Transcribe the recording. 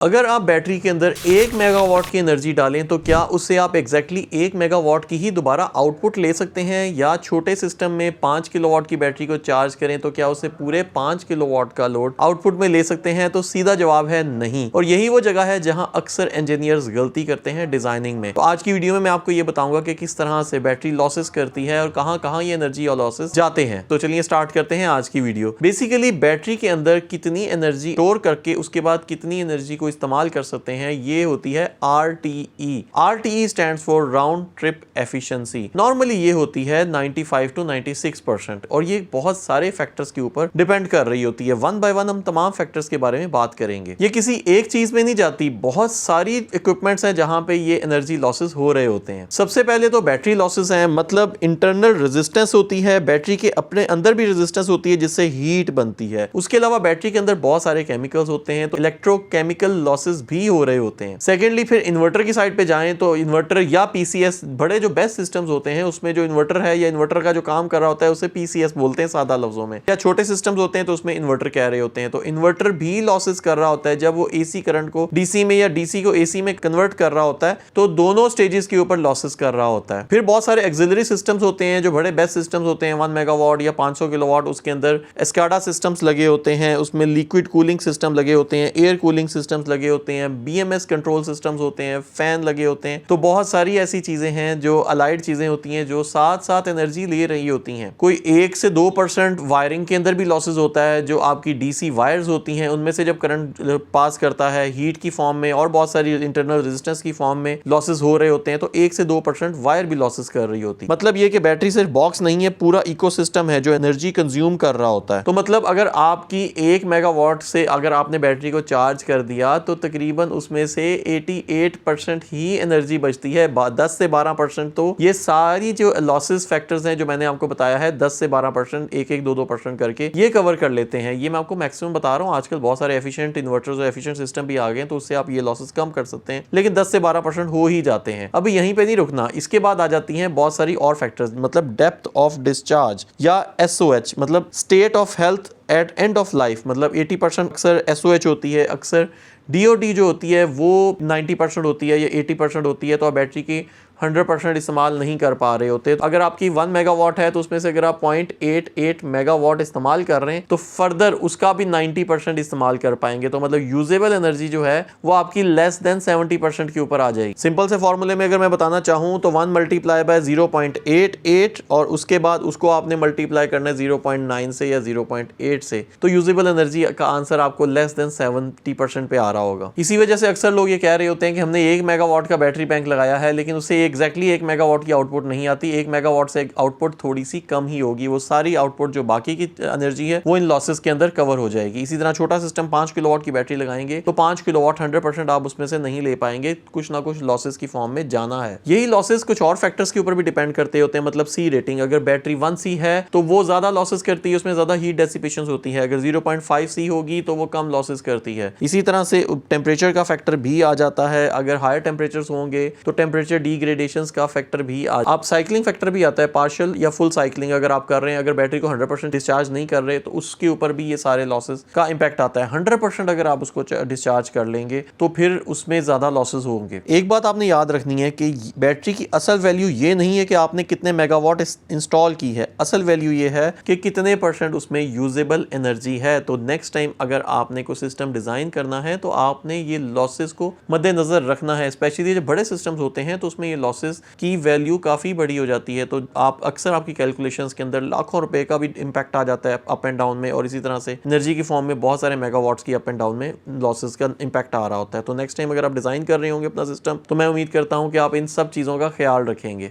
अगर आप बैटरी के अंदर 1 मेगावाट की एनर्जी डालें तो क्या उससे आप एग्जैक्टली 1 मेगावाट की ही दोबारा आउटपुट ले सकते हैं, या छोटे सिस्टम में 5 किलोवाट की बैटरी को चार्ज करें तो क्या उससे पूरे 5 किलोवाट का लोड आउटपुट में ले सकते हैं? तो सीधा जवाब है नहीं। और यही वो जगह है जहां अक्सर इंजीनियर्स गलती करते हैं डिजाइनिंग में। तो आज की वीडियो में मैं आपको ये बताऊंगा कि किस तरह से बैटरी लॉसेस करती है और कहां कहां ये एनर्जी और लॉसेस जाते हैं। तो चलिए स्टार्ट करते हैं आज की वीडियो। बेसिकली बैटरी के अंदर कितनी एनर्जी स्टोर करके उसके बाद कितनी एनर्जी को इस्तेमाल कर सकते हैं, ये होती है RTE। RTE stands for round trip efficiency. Normally ये होती है 95 to 96% और ये बहुत सारे फैक्टर्स के ऊपर डिपेंड कर रही होती है। वन बाय वन हम तमाम फैक्टर्स के बारे में बात करेंगे। ये किसी एक चीज में नहीं जाती, बहुत सारी इक्विपमेंट्स हैं जहां पे ये एनर्जी लॉसेस हो रहे होते हैं। सबसे पहले तो बैटरी लॉसेस हैं, मतलब इंटरनल रेजिस्टेंस होती है, बैटरी के अपने अंदर भी रेजिस्टेंस होती है जिससे हीट बनती है। उसके अलावा बैटरी के अंदर बहुत सारे केमिकल्स होते हैं, तो इलेक्ट्रोकेमिकल लॉसेस भी हो रहे होते हैं। सेकेंडली फिर इन्वर्टर की साइड पे जाएं तो इन्वर्टर या पीसीएस, बड़े जो बेस्ट सिस्टम्स होते हैं उसमें जो इन्वर्टर है या इन्वर्टर का जो काम कर रहा होता है उसे पीसीएस बोलते हैं सादा लफ्जों में। या छोटे सिस्टम्स होते हैं तो उसमें इन्वर्टर कह रहे होते हैं। तो इन्वर्टर भी लॉसेस कर रहा होता है जब वो एसी करंट को डीसी में या डीसी को एसी में कन्वर्ट कर रहा होता है, तो दोनों स्टेजेस के ऊपर लॉसेस कर रहा होता है। फिर बहुत सारे एक्सिलरी सिस्टम्स होते हैं जो बड़े बेस्ट सिस्टम्स होते हैं, 1 मेगावाट या 500 किलोवाट, उसके अंदर एस्काडा सिस्टम्स लगे होते हैं, उसमें लिक्विड कूलिंग सिस्टम लगे होते हैं, एयर कूलिंग सिस्टम्स लगे होते हैं, बीएमएस कंट्रोल सिस्टम्स होते हैं, फैन लगे होते हैं। तो बहुत सारी ऐसी चीजें हैं जो अलाइड चीजें होती हैं जो साथ साथ एनर्जी ले रही होती हैं। कोई 1 से 2% वायरिंग के अंदर भी लॉसेस होता है, जो आपकी डीसी वायर्स होती हैं उनमें से जब करंट पास करता है हीट की फॉर्म में और बहुत सारी इंटरनल रेजिस्टेंस की फॉर्म में लॉसेस हो रहे होते हैं, तो 1 से 2% वायर भी लॉसेस कर रही होती है। मतलब ये कि बैटरी सिर्फ बॉक्स नहीं है, पूरा इकोसिस्टम है जो एनर्जी कंज्यूम कर रहा होता है। तो मतलब अगर आपकी 1 मेगावाट से अगर आपने बैटरी को चार्ज कर दिया तो तकरीबन उसमें से 88% ही एनर्जी बचती है। 10 से 12% तो ये सारी जो लॉसेस फैक्टर्स हैं जो मैंने आपको बताया है, 10 से 12%, 1-2% करके ये कवर कर लेते हैं। ये मैं आपको मैक्सिमम बता रहा हूँ। आजकल बहुत सारे एफिशिएंट इन्वर्टर्स और एफिशिएंट सिस्टम भी आ गए हैं, तो उससे आप ये लॉसेस कम कर सकते हैं, लेकिन 10 से 12% हो ही जाते हैं। अब यहीं पे नहीं रुकना, इसके बाद आ जाती हैं बहुत सारी और फैक्टर्स, मतलब डेप्थ ऑफ डिस्चार्ज या SOH, मतलब state of health at end of life. मतलब 80% अक्सर SOH होती है, अक्सर DOD जो होती है वो 90% होती है या 80% होती है, तो आप बैटरी की 100% इस्तेमाल नहीं कर पा रहे होते। तो अगर आपकी 1 मेगावाट है तो उसमें से अगर आप 0.88 मेगावाट इस्तेमाल कर रहे हैं तो फर्दर उसका भी 90% इस्तेमाल कर पाएंगे। तो मतलब यूजेबल एनर्जी जो है वो आपकी लेस देन 70% के ऊपर आ जाएगी। सिंपल से फॉर्मूले में अगर मैं बताना चाहूँ तो 1 मल्टीप्लाई बाय 0.88 और उसके बाद उसको आपने मल्टीप्लाई करना है 0.9 से या 0.8 से, तो यूजेबल एनर्जी का आंसर आपको लेस देन 70% पे आ रहा होगा। इसी वजह से अक्सर लोग ये कह रहे होते हैं कि हमने 1 मेगावाट का बैटरी बैंक लगाया है, लेकिन उससे एग्जैक्टली 1 मेगावाट की आउटपुट नहीं आती। 1 मेगावाट से आउटपुट थोड़ी सी कम ही होगी, वो सारी आउटपुट जो बाकी की एनर्जी है वो इन लॉसेस के अंदर कवर हो जाएगी। इसी तरह छोटा सिस्टम 5 किलोवाट की बैटरी लगाएंगे तो 5 किलोवाट 100% आप उसमें से नहीं ले पाएंगे, कुछ ना कुछ लॉसेस की फॉर्म में जाना है। यही लॉसेस कुछ और फैक्टर्स के ऊपर भी डिपेंड करते होते हैं, मतलब सी रेटिंग। अगर बैटरी 1C है तो वो ज्यादा लॉसेस करती है, उसमें ज्यादा हीट डेसिपेशन होती है। अगर 0.5C होगी तो वो कम लॉसेस करती है। इसी तरह से टेम्परेचर का फैक्टर भी आ जाता है। अगर हायर टेम्परेचर होंगे तो टेम्परेचर डिग्रेडेशन का फैक्टर भी आप साइक्लिंग फैक्टर भी आता है, पार्शियल या फुल साइक्लिंग अगर आप कर रहे हैं, अगर बैटरी को 100% डिस्चार्ज नहीं कर रहे तो उसके ऊपर भी ये सारे लॉसेस का इंपैक्ट आता है। 100% अगर आप उसको डिस्चार्ज कर लेंगे तो फिर उसमें ज्यादा लॉसेस होंगे। एक बात आपने याद रखनी है कि बैटरी की असल वैल्यू ये नहीं है कि आपने कितने मेगावाट इंस्टॉल की है, असल वैल्यू ये है कि कितने % उसमें यूजेबल एनर्जी है। तो नेक्स्ट टाइम अगर आपने कोई सिस्टम डिजाइन करना है तो आपने ये लॉसेस को मद्देनजर रखना है। स्पेशली जो बड़े सिस्टम्स होते हैं तो उसमें ये लॉसेस की वैल्यू काफी बड़ी हो जाती है, तो आप अक्सर आपकी कैलकुलेशंस के अंदर लाखों रुपए का भी इंपैक्ट आ जाता है अप एंड डाउन में, और इसी तरह से एनर्जी की फॉर्म में बहुत सारे मेगावाट्स की अप एंड डाउन में लॉसेस का इंपैक्ट आ रहा होता है। तो नेक्स्ट टाइम अगर आप डिजाइन कर रहे होंगे अपना सिस्टम तो मैं उम्मीद करता हूं कि आप इन सब चीजों का ख्याल रखेंगे।